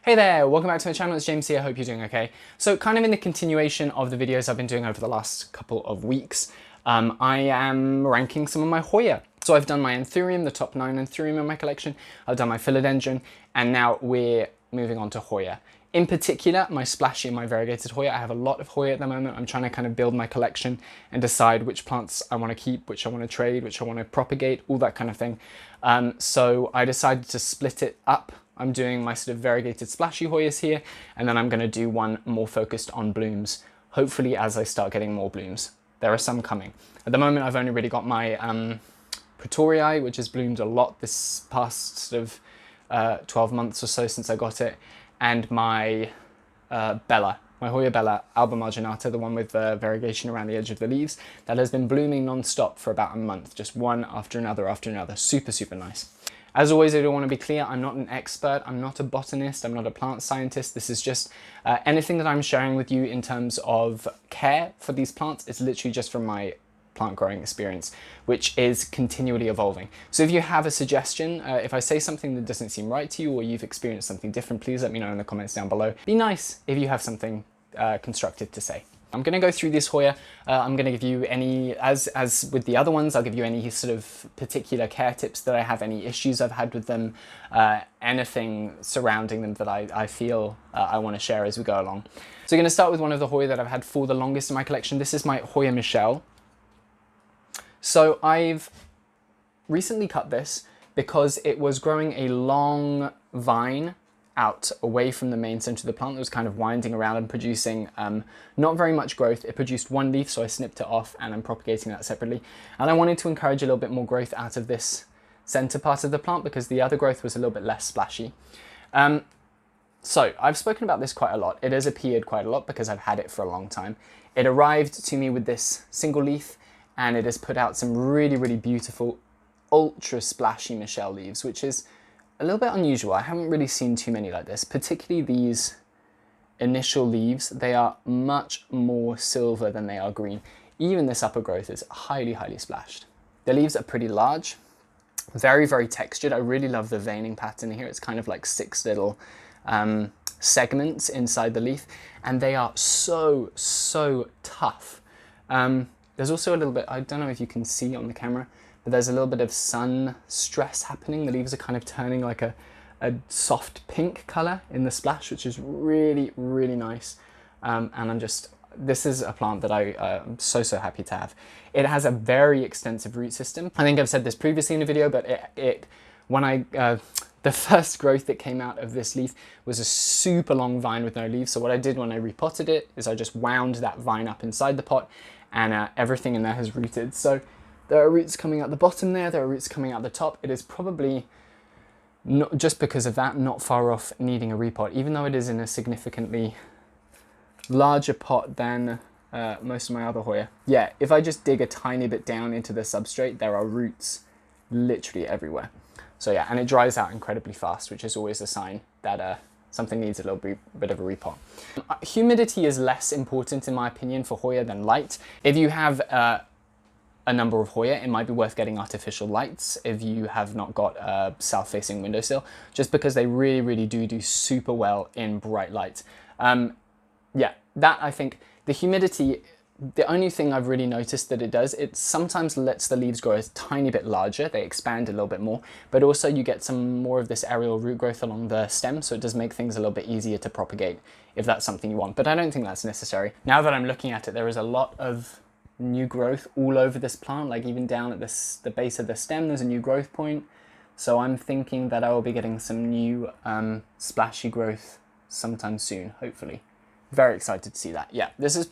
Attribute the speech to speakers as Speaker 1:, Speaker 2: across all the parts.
Speaker 1: Hey there, welcome back to my channel, it's James here, I hope you're doing okay. So kind of in the continuation of the videos I've been doing over the last couple of weeks, I am ranking some of my Hoya. So I've done my Anthurium, the top 9 Anthurium in my collection, I've done my Philodendron, and now we're moving on to Hoya. In particular, my Splashy and my Variegated Hoya. I have a lot of Hoya at the moment. I'm trying to kind of build my collection and decide which plants I want to keep, which I want to trade, which I want to propagate, all that kind of thing. So I decided to split it up. I'm doing my sort of variegated splashy Hoyas here, and then I'm going to do one more focused on blooms, hopefully as I start getting more blooms. There are some coming. At the moment, I've only really got my Pretorii, which has bloomed a lot this past sort of 12 months or so since I got it, and my Bella, my Hoya Bella alba marginata, the one with variegation around the edge of the leaves, that has been blooming non-stop for about a month, just one after another, super, super nice. As always, I do want to be clear, I'm not an expert, I'm not a botanist, I'm not a plant scientist. This is just anything that I'm sharing with you in terms of care for these plants is literally just from my plant growing experience, which is continually evolving. So if you have a suggestion, if I say something that doesn't seem right to you or you've experienced something different, please let me know in the comments down below. Be nice if you have something constructive to say. I'm going to go through this Hoya. I'm going to give you any, as with the other ones, I'll give you any sort of particular care tips that I have, any issues I've had with them, anything surrounding them that I feel I want to share as we go along. So we're going to start with one of the Hoya that I've had for the longest in my collection. This is my Hoya Michel. So I've recently cut this because it was growing a long vine out away from the main center of the plant that was kind of winding around and producing not very much growth. It produced one leaf, so I snipped it off and I'm propagating that separately. And I wanted to encourage a little bit more growth out of this center part of the plant because the other growth was a little bit less splashy. So I've spoken about this quite a lot. It has appeared quite a lot because I've had it for a long time. It arrived to me with this single leaf and it has put out some really, really beautiful, ultra splashy Michel leaves, which is a little bit unusual. I haven't really seen too many like this, particularly these initial leaves. They are much more silver than they are green. Even this upper growth is highly, highly splashed. The leaves are pretty large, very, very textured. I really love the veining pattern here. It's kind of like 6 little segments inside the leaf, and they are so, so tough. There's also a little bit, I don't know if you can see on the camera, but there's a little bit of sun stress happening. The leaves are kind of turning like a soft pink color in the splash, which is really, really nice. And this is a plant that I'm so, so happy to have. It has a very extensive root system. I think I've said this previously in a video, but the first growth that came out of this leaf was a super long vine with no leaves. So what I did when I repotted it is I just wound that vine up inside the pot, and everything in there has rooted. So there are roots coming out the bottom there are roots coming out the top. It is probably, not just because of that, not far off needing a repot, even though it is in a significantly larger pot than most of my other Hoya. Yeah, if I just dig a tiny bit down into the substrate, there are roots literally everywhere. So yeah, and it dries out incredibly fast, which is always a sign that something needs a little bit of a repot. Humidity is less important in my opinion for Hoya than light. If you have a number of Hoya, it might be worth getting artificial lights if you have not got a south-facing windowsill, just because they really, really do super well in bright light. Yeah, that I think, the humidity, the only thing I've really noticed that it does, it sometimes lets the leaves grow a tiny bit larger, they expand a little bit more, but also you get some more of this aerial root growth along the stem, so it does make things a little bit easier to propagate if that's something you want, but I don't think that's necessary. Now that I'm looking at it, there is a lot of new growth all over this plant, like even down at the base of the stem there's a new growth point, so I'm thinking that I will be getting some new splashy growth sometime soon, hopefully. Very excited to see that. Yeah, this is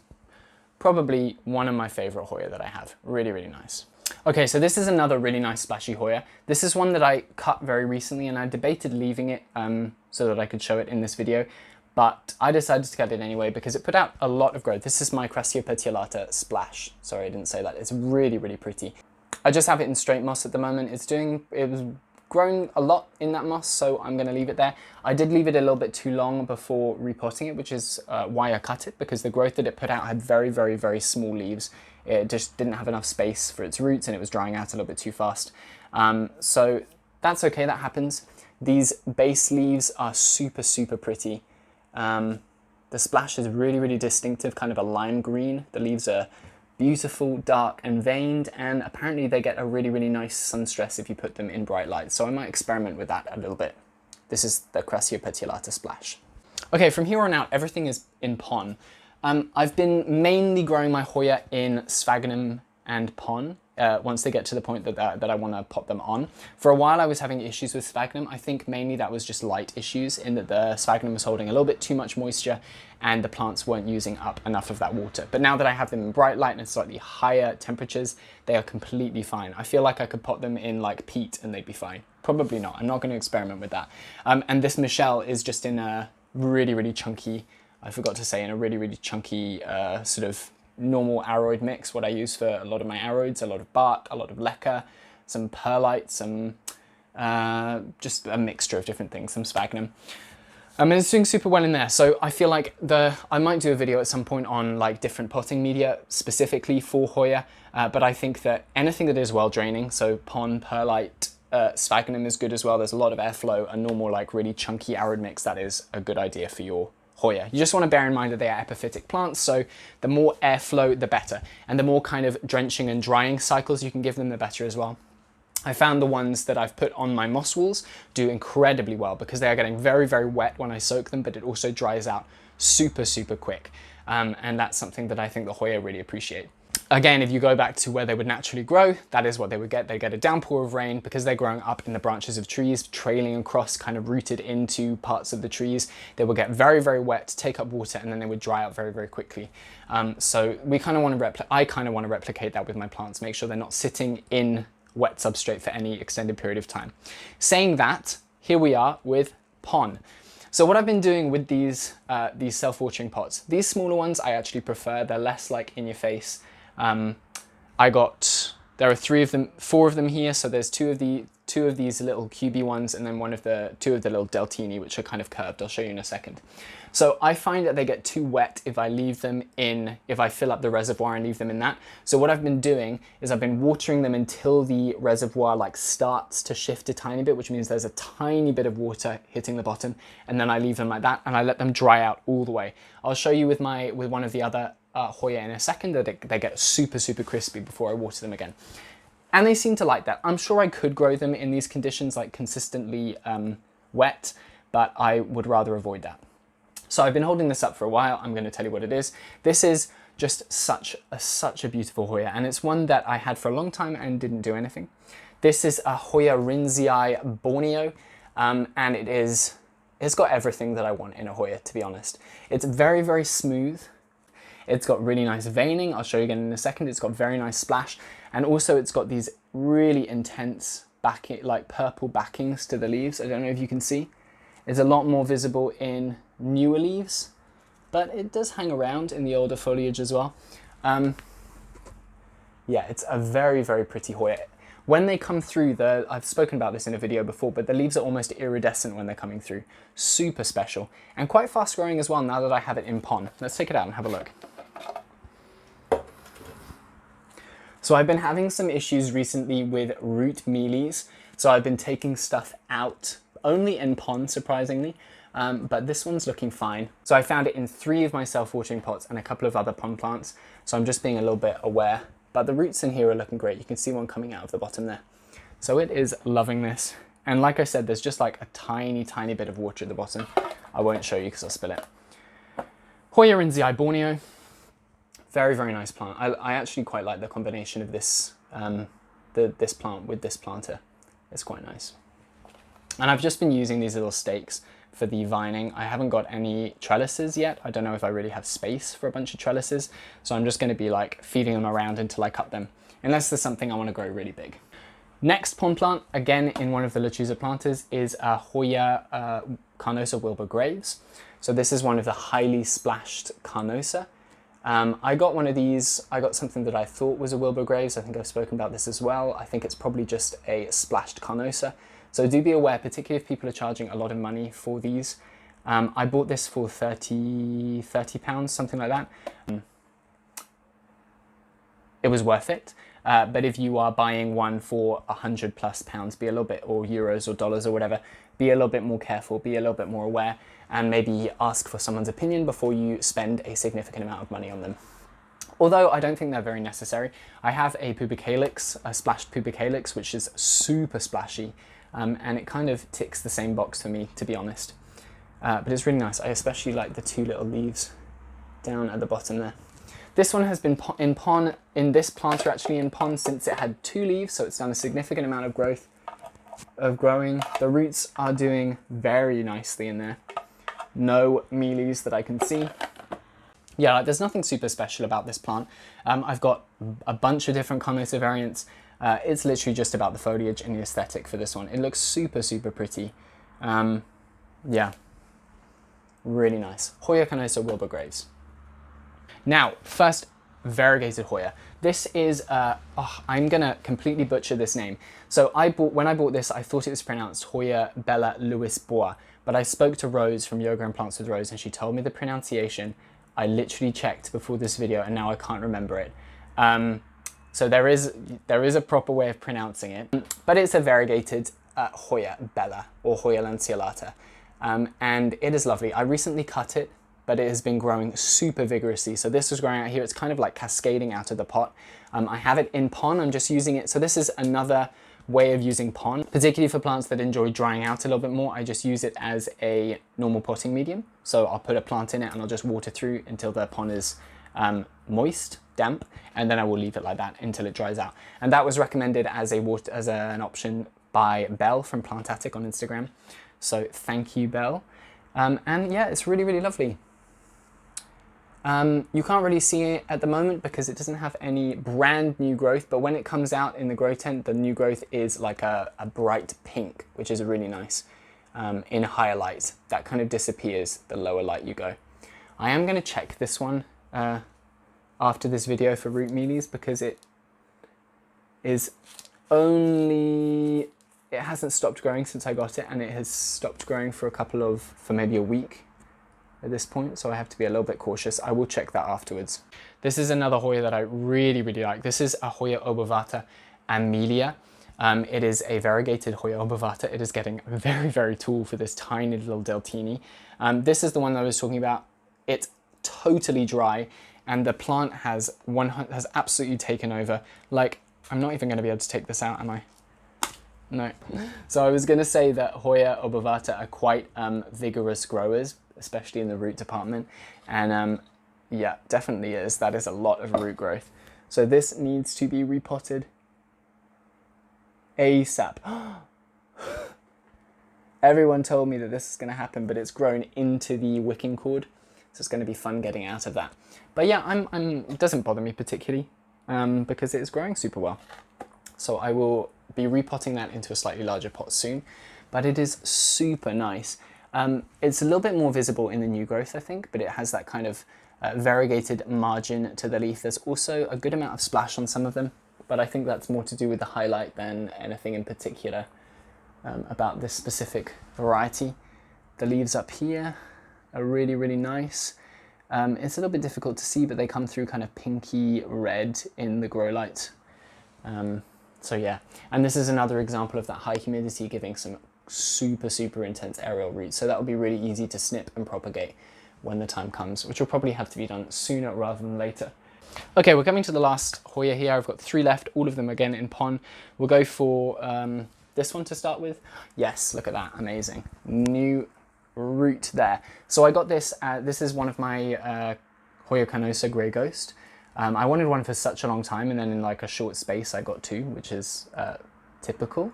Speaker 1: probably one of my favorite Hoya that I have. Really, really nice. Okay, so this is another really nice splashy Hoya. This is one that I cut very recently and I debated leaving it so that I could show it in this video, but I decided to cut it anyway because it put out a lot of growth. This is my patiolata Splash. Sorry, I didn't say that. It's really, really pretty. I just have it in straight moss at the moment. It was growing a lot in that moss, so I'm going to leave it there. I did leave it a little bit too long before repotting it, which is why I cut it, because the growth that it put out had very, very, very small leaves. It just didn't have enough space for its roots and it was drying out a little bit too fast. So that's okay, that happens. These base leaves are super, super pretty. The splash is really, really distinctive, kind of a lime green. The leaves are beautiful, dark and veined, and apparently they get a really, really nice sun stress if you put them in bright light. So I might experiment with that a little bit. This is the Crassia petiolata splash. Okay, from here on out, everything is in pon. I've been mainly growing my Hoya in sphagnum and pon once they get to the point that I want to pop them on. For a while I was having issues with sphagnum. I think mainly that was just light issues, in that the sphagnum was holding a little bit too much moisture and the plants weren't using up enough of that water. But now that I have them in bright light and slightly higher temperatures, they are completely fine. I feel like I could pop them in like peat and they'd be fine. Probably not. I'm not going to experiment with that. And this Michelle is just in a really, really chunky, I forgot to say, in a really, really chunky sort of normal aroid mix, what I use for a lot of my aroids, a lot of bark, a lot of leca, some perlite, some just a mixture of different things, some sphagnum. And it's doing super well in there. So I feel like I might do a video at some point on like different potting media specifically for Hoya, but I think that anything that is well draining, so pon, perlite, sphagnum is good as well. There's a lot of airflow, a normal like really chunky arid mix, that is a good idea for your Hoya. You just want to bear in mind that they are epiphytic plants, so the more airflow the better, and the more kind of drenching and drying cycles you can give them, the better as well. I found the ones that I've put on my moss walls do incredibly well because they are getting very, very wet when I soak them, but it also dries out super, super quick. And that's something that I think the Hoya really appreciate. Again, if you go back to where they would naturally grow, that is what they would get. They get a downpour of rain because they're growing up in the branches of trees, trailing across, kind of rooted into parts of the trees. They will get very, very wet, take up water, and then they would dry out very, very quickly. So we kind of want to I kind of want to replicate that with my plants, make sure they're not sitting in wet substrate for any extended period of time. Saying that, here we are with pon. So what I've been doing with these self-watering pots, these smaller ones I actually prefer. They're less like in your face. There are 4 of them here. So there's two of these little cubey ones, and then two of the little deltini, which are kind of curved. I'll show you in a second. So I find that they get too wet if I fill up the reservoir and leave them in that. So what I've been doing is I've been watering them until the reservoir like starts to shift a tiny bit, which means there's a tiny bit of water hitting the bottom, and then I leave them like that and I let them dry out all the way. I'll show you with one of the other Hoya in a second that they get super, super crispy before I water them again. And they seem to like that. I'm sure I could grow them in these conditions, like consistently wet, but I would rather avoid that. So I've been holding this up for a while. I'm going to tell you what it is. This is just such a beautiful Hoya, and it's one that I had for a long time and didn't do anything. This is a Hoya Rinzi Eyeborneo, and it's got everything that I want in a Hoya, to be honest. It's very, very smooth. It's got really nice veining. I'll show you again in a second. It's got very nice splash, and also it's got these really intense like purple backings to the leaves. I don't know if you can see. It's a lot more visible in newer leaves, but it does hang around in the older foliage as well. Yeah, it's a very, very pretty Hoya. When they come through, I've spoken about this in a video before, but the leaves are almost iridescent when they're coming through. Super special, and quite fast growing as well now that I have it in pon. Let's take it out and have a look. So I've been having some issues recently with root mealies, so I've been taking stuff out, only in pon, surprisingly, but this one's looking fine. So I found it in 3 of my self-watering pots and a couple of other pon plants, so I'm just being a little bit aware. But the roots in here are looking great. You can see one coming out of the bottom there. So it is loving this. And like I said, there's just like a tiny, tiny bit of water at the bottom. I won't show you because I'll spill it. Hoya Rinzi Eyeborneo. Very, very nice plant. I actually quite like the combination of this, this plant with this planter. It's quite nice. And I've just been using these little stakes for the vining. I haven't got any trellises yet. I don't know if I really have space for a bunch of trellises. So I'm just going to be like feeding them around until I cut them, unless there's something I want to grow really big. Next pon plant, again in one of the Lechuza planters, is a Hoya Canosa Wilbur Graves. So this is one of the highly splashed Canosa. I got one of these. I got something that I thought was a Wilbur Graves. I think I've spoken about this as well. I think it's probably just a splashed Canosa. So do be aware, particularly if people are charging a lot of money for these. I bought this for 30 pounds, something like that. It was worth it. But if you are buying one for £100+, be a little bit, or euros or dollars or whatever, be a little bit more careful, be a little bit more aware, and maybe ask for someone's opinion before you spend a significant amount of money on them. Although I don't think they're very necessary. I have a pubicalyx, a splashed pubicalyx, which is super splashy, and it kind of ticks the same box for me, to be honest. But it's really nice. I especially like the two little leaves down at the bottom there. This one has been in this planter actually in pon since it had 2 leaves, so it's done a significant amount of growing. The roots are doing very nicely in there. No mealies that I can see. Yeah, there's nothing super special about this plant. I've got a bunch of different Canosa variants. It's literally just about the foliage and the aesthetic for this one. It looks super, super pretty. Yeah, really nice. Hoya Canosa Wilbur Graves. Now, first, variegated Hoya. This is, I'm gonna completely butcher this name. So when I bought this, I thought it was pronounced Hoya Bella Louis Bois, but I spoke to Rose from Yoga and Plants with Rose and she told me the pronunciation. I literally checked before this video and now I can't remember it. So there is a proper way of pronouncing it, but it's a variegated Hoya Bella or Hoya lanceolata. And it is lovely. I recently cut it, but it has been growing super vigorously. So this was growing out here. It's kind of like cascading out of the pot. I have it in pon. I'm just using it. So this is another way of using pon, particularly for plants that enjoy drying out a little bit more. I just use it as a normal potting medium. So I'll put a plant in it and I'll just water through until the pon is moist, damp, and then I will leave it like that until it dries out. And that was recommended as an option by Belle from Plantatic on Instagram. So thank you, Belle. And yeah, it's really, really lovely. You can't really see it at the moment because it doesn't have any brand new growth, but when it comes out in the grow tent, the new growth is like a bright pink, which is really nice. In higher light, that kind of disappears the lower light you go. I am going to check this one after this video for root mealies because it hasn't stopped growing since I got it, and it has stopped growing for maybe a week at this point, so I have to be a little bit cautious. I will check that afterwards. This is another Hoya that I really, really like. This is a Hoya Obravata Amelia. It is a variegated Hoya Obravata. It is getting very, very tall for this tiny little Deltini. This is the one that I was talking about. It's totally dry, and the plant has absolutely taken over. Like, I'm not even going to be able to take this out, am I? No. So I was going to say that Hoya Obravata are quite vigorous growers, especially in the root department, and yeah, definitely is. That is a lot of root growth. So this needs to be repotted ASAP. Everyone told me that this is going to happen, but it's grown into the wicking cord, so it's going to be fun getting out of that. But yeah, it doesn't bother me particularly because it is growing super well. So I will be repotting that into a slightly larger pot soon, but it is super nice. It's a little bit more visible in the new growth, I think, but it has that kind of variegated margin to the leaf. There's also a good amount of splash on some of them, but I think that's more to do with the highlight than anything in particular about this specific variety. The leaves up here are really, really nice. It's a little bit difficult to see, but they come through kind of pinky red in the grow light. So yeah, and this is another example of that high humidity giving some super, super intense aerial roots. So that will be really easy to snip and propagate when the time comes, which will probably have to be done sooner rather than later. Okay, we're coming to the last Hoya here. I've got 3 left, all of them again in pon. We'll go for this one to start with. Yes, look at that, amazing. New root there. So I got this, this is one of my Hoya Canosa Grey Ghost. I wanted one for such a long time, and then in like a short space I got 2, which is typical.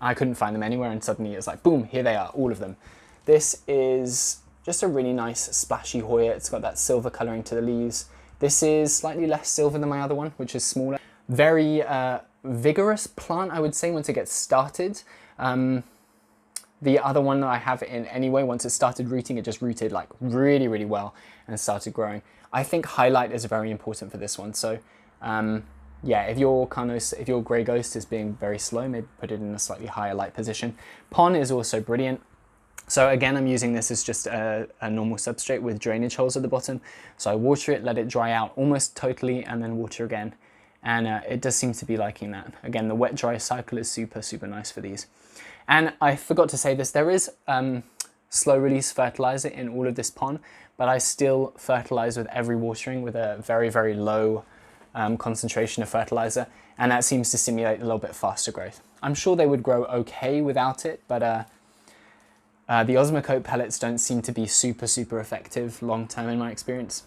Speaker 1: I couldn't find them anywhere, and suddenly it's like, boom, here they are, all of them. This is just a really nice splashy Hoya. It's got that silver colouring to the leaves. This is slightly less silver than my other one, which is smaller. Very vigorous plant, I would say, once it gets started. The other one that I have in anyway, once it started rooting, it just rooted like really, really well and started growing. I think highlight is very important for this one. So yeah, if your Grey Ghost is being very slow, maybe put it in a slightly higher light position. Pon is also brilliant. So again, I'm using this as just a normal substrate with drainage holes at the bottom. So I water it, let it dry out almost totally, and then water again. and it does seem to be liking that. Again, the wet dry cycle is super, super nice for these. And I forgot to say this, there is slow release fertilizer in all of this pond, but I still fertilize with every watering with a very, very low concentration of fertilizer, and that seems to stimulate a little bit faster growth. I'm sure they would grow okay without it, but the Osmocote pellets don't seem to be super, super effective long term in my experience.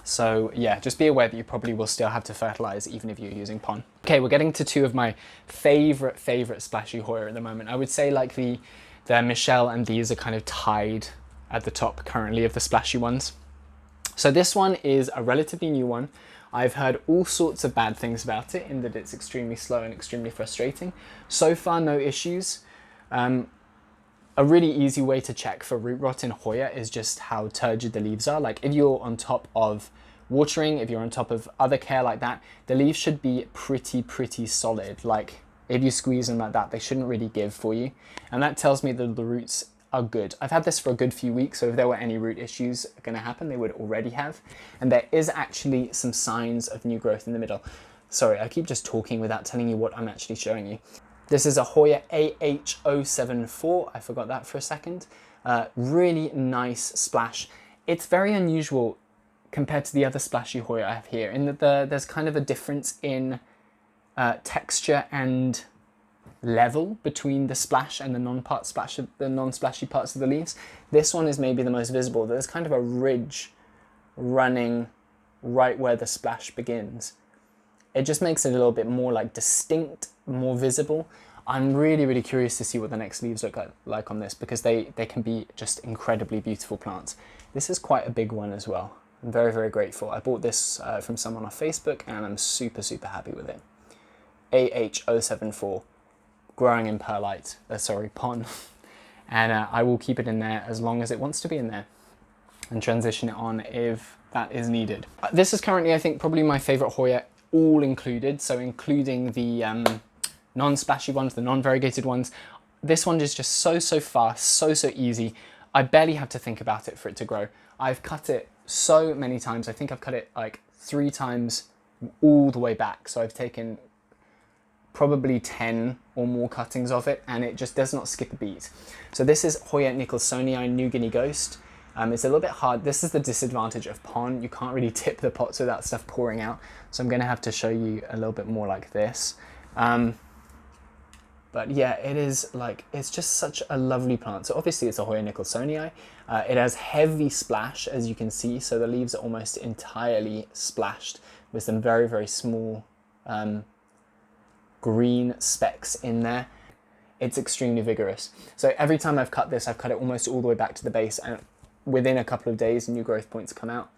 Speaker 1: So yeah, just be aware that you probably will still have to fertilize even if you're using pond. Okay, we're getting to two of my favorite splashy Hoya at the moment. I would say like the Michelle and these are kind of tied at the top currently of the splashy ones. So this one is a relatively new one. I've heard all sorts of bad things about it, in that it's extremely slow and extremely frustrating. So far, no issues. A really easy way to check for root rot in Hoya is just how turgid the leaves are. Like if you're on top of watering, if you're on top of other care like that, the leaves should be pretty solid. Like if you squeeze them like that, they shouldn't really give for you. And that tells me that the roots are good. I've had this for a good few weeks, so if there were any root issues going to happen, they would already have. And there is actually some signs of new growth in the middle. Sorry, I keep just talking without telling you what I'm actually showing you. This is a Hoya AH074. I forgot that for a second. Really nice splash. It's very unusual compared to the other splashy Hoya I have here, in that there's kind of a difference in texture and level between the splash and the non-splashy parts of the leaves. This one is maybe the most visible. There's kind of a ridge running right where the splash begins. It just makes it a little bit more like distinct, more visible. I'm really curious to see what the next leaves look like on this, because they can be just incredibly beautiful plants. This is quite a big one as well. I'm very grateful. I bought this from someone on Facebook, and I'm super happy with it. AH074, growing in perlite, pond. And I will keep it in there as long as it wants to be in there, and transition it on if that is needed. This is currently, I think, probably my favorite Hoya, all included, so including the non-splashy ones, the non-variegated ones. This one is just so fast, so easy. I barely have to think about it for it to grow. I've cut it so many times. I think I've cut it like 3 times all the way back. So I've taken probably 10 or more cuttings of it, and it just does not skip a beat. So this is Hoya nicholsoni, New Guinea Ghost. It's a little bit hard. This is the disadvantage of pond. You can't really tip the pots without stuff pouring out. So I'm going to have to show you a little bit more like this. But yeah, it is like, it's just such a lovely plant. So obviously it's a Hoya nicholsoni. It has heavy splash, as you can see. So the leaves are almost entirely splashed with some very small green specks in there. It's extremely vigorous. So every time I've cut this, I've cut it almost all the way back to the base, and within a couple of days, new growth points come out.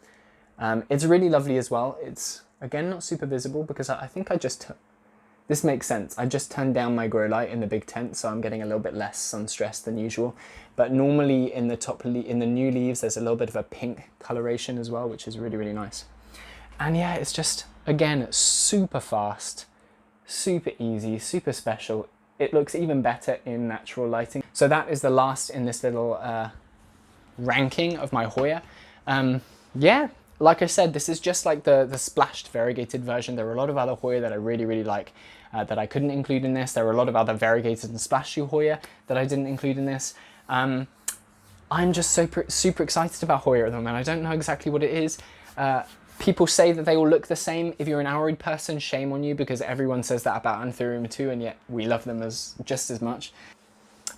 Speaker 1: It's really lovely as well. It's, again, not super visible because I think this makes sense. I just turned down my grow light in the big tent, so I'm getting a little bit less sun stress than usual. But normally in the new leaves, there's a little bit of a pink coloration as well, which is really nice. And yeah, it's just, again, super fast, super easy, super special. It looks even better in natural lighting. So that is the last in this little ranking of my Hoya. Yeah, like I said, this is just like the splashed variegated version. There are a lot of other Hoya that I really like that I couldn't include in this. There are a lot of other variegated and splashy Hoya that I didn't include in this. I'm just super excited about Hoya at the moment. I don't know exactly what it is. People say that they all look the same. If you're an Aroid person, shame on you, because everyone says that about Anthurium too, and yet we love them just as much.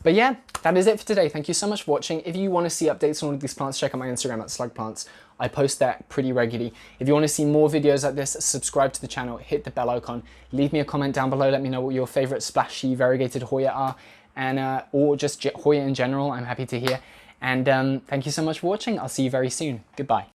Speaker 1: But yeah, that is it for today. Thank you so much for watching. If you want to see updates on all of these plants, check out my Instagram at slugplants. I post that pretty regularly. If you want to see more videos like this, subscribe to the channel, hit the bell icon, leave me a comment down below, let me know what your favorite splashy variegated Hoya are, and or just Hoya in general. I'm happy to hear. And thank you so much for watching. I'll see you very soon. Goodbye.